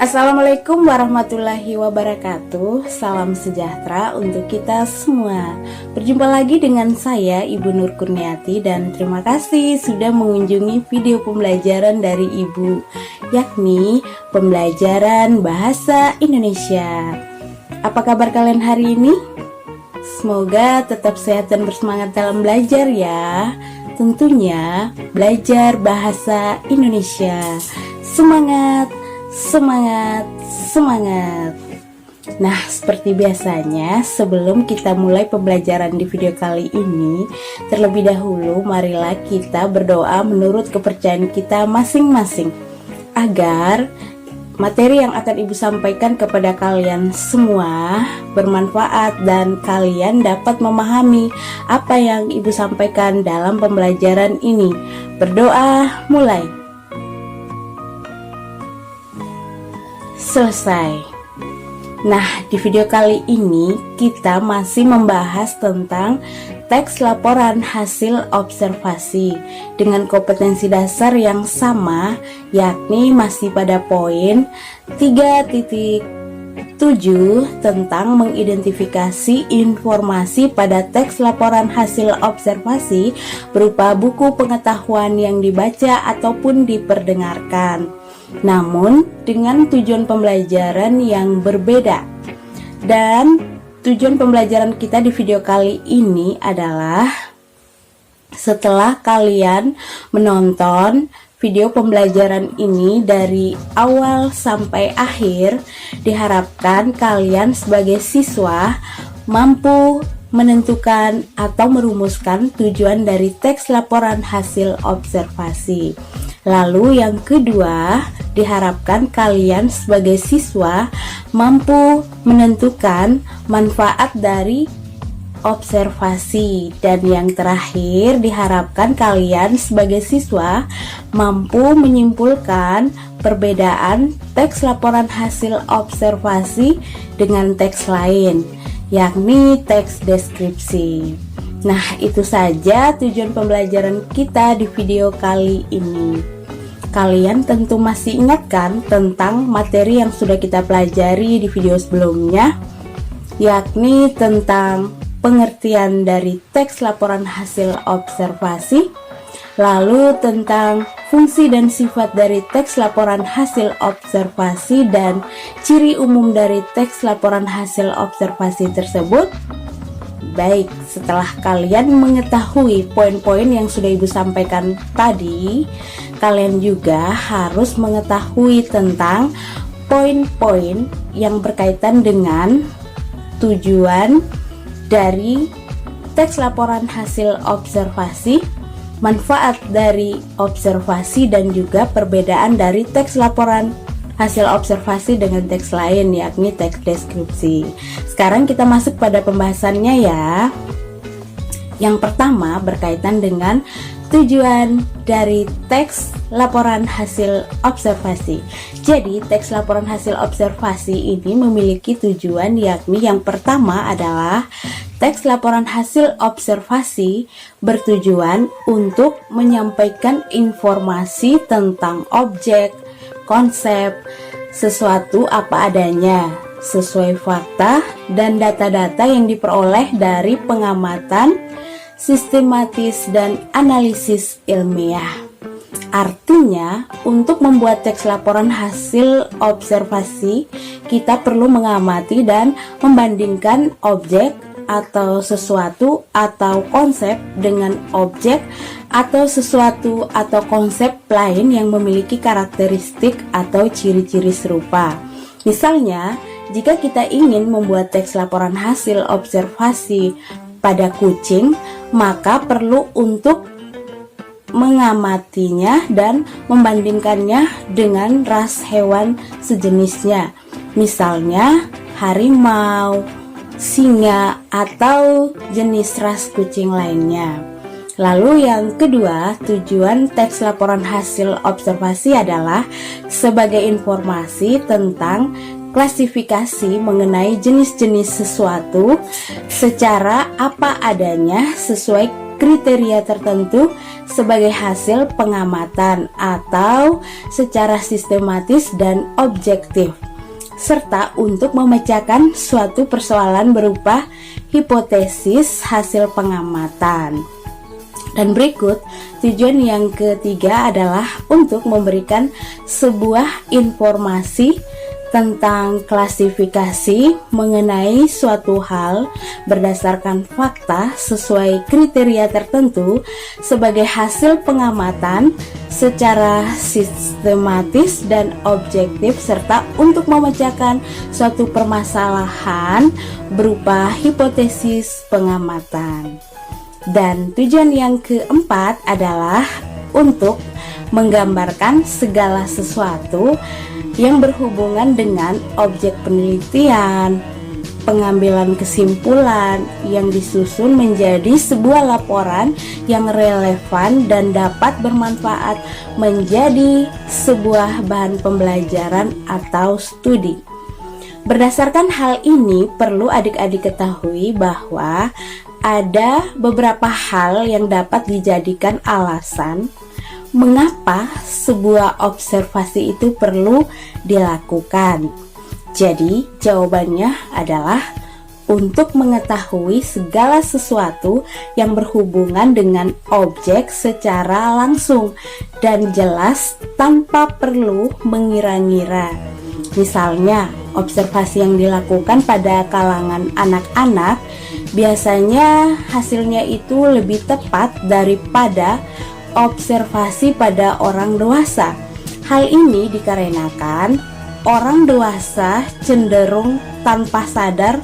Assalamualaikum warahmatullahi wabarakatuh. Salam sejahtera untuk kita semua. Berjumpa lagi dengan saya Ibu Nur Kurniati, dan terima kasih sudah mengunjungi video pembelajaran dari Ibu, yakni pembelajaran bahasa Indonesia. Apa kabar kalian hari ini? Semoga tetap sehat dan bersemangat dalam belajar ya. Tentunya belajar bahasa Indonesia. Semangat! Semangat, semangat. Nah, seperti biasanya, sebelum kita mulai pembelajaran di video kali ini, terlebih dahulu marilah kita berdoa menurut kepercayaan kita masing-masing, agar materi yang akan Ibu sampaikan kepada kalian semua bermanfaat dan kalian dapat memahami apa yang Ibu sampaikan dalam pembelajaran ini. Berdoa mulai. Selesai. Nah, di video kali ini kita masih membahas tentang teks laporan hasil observasi dengan kompetensi dasar yang sama, yakni masih pada poin 3.7 tentang mengidentifikasi informasi pada teks laporan hasil observasi berupa buku pengetahuan yang dibaca ataupun diperdengarkan, namun dengan tujuan pembelajaran yang berbeda. Dan tujuan pembelajaran kita di video kali ini adalah, setelah kalian menonton video pembelajaran ini dari awal sampai akhir, diharapkan kalian sebagai siswa mampu menentukan atau merumuskan tujuan dari teks laporan hasil observasi. Lalu yang kedua, diharapkan kalian sebagai siswa mampu menentukan manfaat dari observasi. Dan yang terakhir, diharapkan kalian sebagai siswa mampu menyimpulkan perbedaan teks laporan hasil observasi dengan teks lain, yakni teks deskripsi. Nah, itu saja tujuan pembelajaran kita di video kali ini. Kalian tentu masih ingat kan tentang materi yang sudah kita pelajari di video sebelumnya, yakni tentang pengertian dari teks laporan hasil observasi, lalu tentang fungsi dan sifat dari teks laporan hasil observasi dan ciri umum dari teks laporan hasil observasi tersebut. Baik, setelah kalian mengetahui poin-poin yang sudah Ibu sampaikan tadi, kalian juga harus mengetahui tentang poin-poin yang berkaitan dengan tujuan dari teks laporan hasil observasi, manfaat dari observasi, dan juga perbedaan dari teks laporan hasil observasi dengan teks lain, yakni teks deskripsi. Sekarang kita masuk pada pembahasannya ya. Yang pertama berkaitan dengan tujuan dari teks laporan hasil observasi. Jadi, teks laporan hasil observasi ini memiliki tujuan, yakni yang pertama adalah teks laporan hasil observasi bertujuan untuk menyampaikan informasi tentang objek, konsep, sesuatu apa adanya, sesuai fakta dan data-data yang diperoleh dari pengamatan sistematis dan analisis ilmiah. Artinya, untuk membuat teks laporan hasil observasi, kita perlu mengamati dan membandingkan objek atau sesuatu atau konsep dengan objek atau sesuatu atau konsep lain yang memiliki karakteristik atau ciri-ciri serupa. Misalnya, jika kita ingin membuat teks laporan hasil observasi pada kucing, maka perlu untuk mengamatinya dan membandingkannya dengan ras hewan sejenisnya, misalnya harimau, singa, atau jenis ras kucing lainnya. Lalu yang kedua, tujuan teks laporan hasil observasi adalah sebagai informasi tentang klasifikasi mengenai jenis-jenis sesuatu secara apa adanya sesuai kriteria tertentu sebagai hasil pengamatan atau secara sistematis dan objektif, serta untuk memecahkan suatu persoalan berupa hipotesis hasil pengamatan. Dan berikut, tujuan yang ketiga adalah untuk memberikan sebuah informasi tentang klasifikasi mengenai suatu hal berdasarkan fakta sesuai kriteria tertentu sebagai hasil pengamatan secara sistematis dan objektif, serta untuk memecahkan suatu permasalahan berupa hipotesis pengamatan. Dan tujuan yang keempat adalah untuk menggambarkan segala sesuatu yang berhubungan dengan objek penelitian, pengambilan kesimpulan yang disusun menjadi sebuah laporan yang relevan dan dapat bermanfaat menjadi sebuah bahan pembelajaran atau studi. Berdasarkan hal ini, perlu adik-adik ketahui bahwa ada beberapa hal yang dapat dijadikan alasan mengapa sebuah observasi itu perlu dilakukan. Jadi, jawabannya adalah untuk mengetahui segala sesuatu yang berhubungan dengan objek secara langsung dan jelas tanpa perlu mengira-ngira. Misalnya, observasi yang dilakukan pada kalangan anak-anak biasanya hasilnya itu lebih tepat daripada observasi pada orang dewasa. Hal ini dikarenakan orang dewasa cenderung tanpa sadar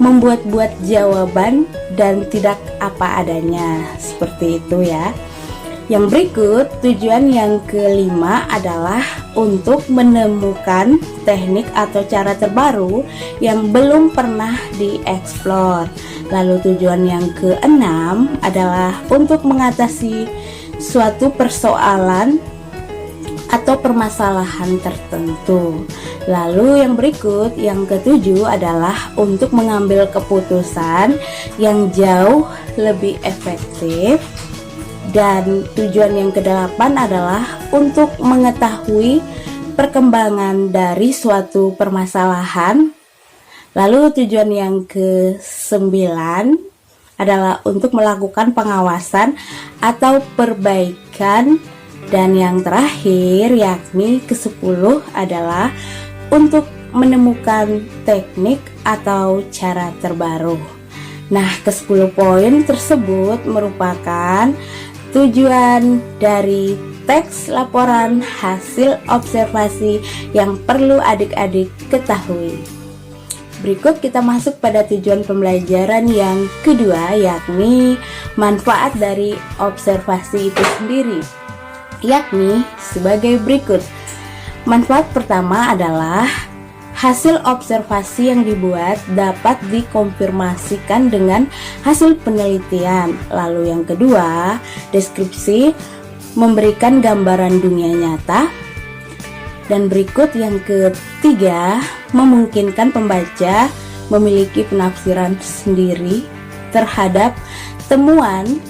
membuat-buat jawaban dan tidak apa adanya. Seperti itu ya. Yang berikut, tujuan yang kelima adalah untuk menemukan teknik atau cara terbaru yang belum pernah dieksplor. Lalu tujuan yang keenam adalah untuk mengatasi suatu persoalan atau permasalahan tertentu. Lalu yang berikut, yang ketujuh adalah untuk mengambil keputusan yang jauh lebih efektif. Dan tujuan yang kedelapan adalah untuk mengetahui perkembangan dari suatu permasalahan. Lalu tujuan yang kesembilan adalah untuk melakukan pengawasan atau perbaikan. Dan yang terakhir, yakni ke-10 adalah untuk menemukan teknik atau cara terbaru. Nah, ke-10 poin tersebut merupakan tujuan dari teks laporan hasil observasi yang perlu adik-adik ketahui. Berikut kita masuk pada tujuan pembelajaran yang kedua, yakni manfaat dari observasi itu sendiri, yakni sebagai berikut. Manfaat pertama adalah hasil observasi yang dibuat dapat dikonfirmasikan dengan hasil penelitian. Lalu yang kedua, deskripsi memberikan gambaran dunia nyata. Dan berikut yang ketiga, memungkinkan pembaca memiliki penafsiran sendiri terhadap temuan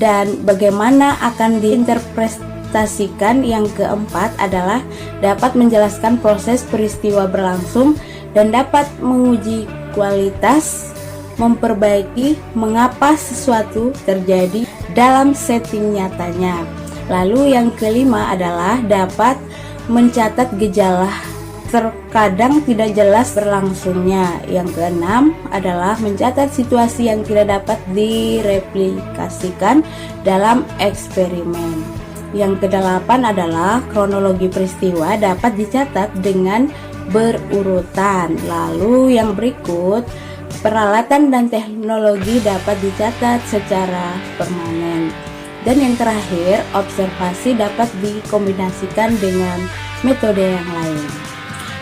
dan bagaimana akan diinterpretasikan. Yang keempat adalah dapat menjelaskan proses peristiwa berlangsung dan dapat menguji kualitas, memperbaiki mengapa sesuatu terjadi dalam setting nyatanya. Lalu yang kelima adalah dapat mencatat gejala terkadang tidak jelas berlangsungnya. Yang keenam adalah mencatat situasi yang tidak dapat direplikasikan dalam eksperimen. Yang kedelapan adalah kronologi peristiwa dapat dicatat dengan berurutan. Lalu yang berikut, peralatan dan teknologi dapat dicatat secara permanen. Dan yang terakhir, observasi dapat dikombinasikan dengan metode yang lain.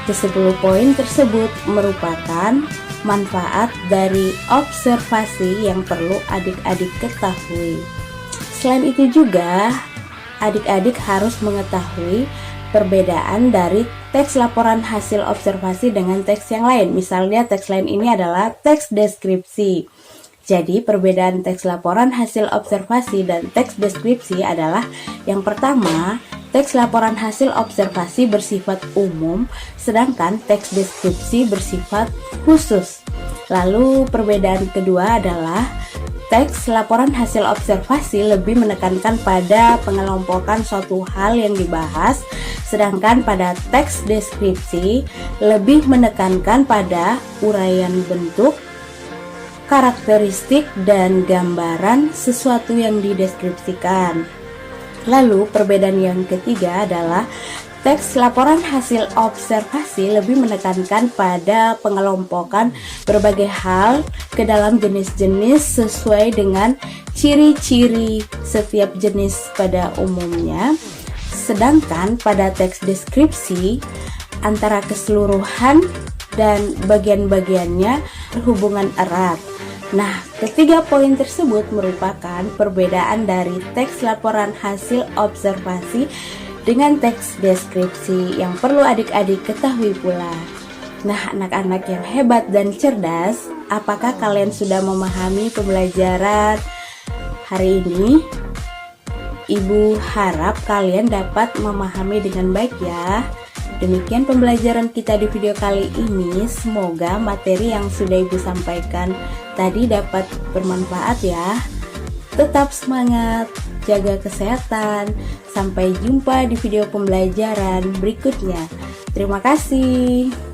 Ke-10 poin tersebut merupakan manfaat dari observasi yang perlu adik-adik ketahui. Selain itu juga, adik-adik harus mengetahui perbedaan dari teks laporan hasil observasi dengan teks yang lain. Misalnya teks lain ini adalah teks deskripsi. Jadi perbedaan teks laporan hasil observasi dan teks deskripsi adalah yang pertama, teks laporan hasil observasi bersifat umum, sedangkan teks deskripsi bersifat khusus. Lalu perbedaan kedua adalah teks laporan hasil observasi lebih menekankan pada pengelompokan suatu hal yang dibahas, sedangkan pada teks deskripsi lebih menekankan pada uraian bentuk, karakteristik, dan gambaran sesuatu yang dideskripsikan. Lalu perbedaan yang ketiga adalah teks laporan hasil observasi lebih menekankan pada pengelompokan berbagai hal ke dalam jenis-jenis sesuai dengan ciri-ciri setiap jenis pada umumnya. Sedangkan pada teks deskripsi antara keseluruhan dan bagian-bagiannya berhubungan erat. Nah, ketiga poin tersebut merupakan perbedaan dari teks laporan hasil observasi dengan teks deskripsi yang perlu adik-adik ketahui pula. Nah, anak-anak yang hebat dan cerdas, apakah kalian sudah memahami pembelajaran hari ini? Ibu harap kalian dapat memahami dengan baik ya. Demikian pembelajaran kita di video kali ini. Semoga materi yang sudah Ibu sampaikan tadi dapat bermanfaat ya. Tetap semangat, jaga kesehatan. Sampai jumpa di video pembelajaran berikutnya. Terima kasih.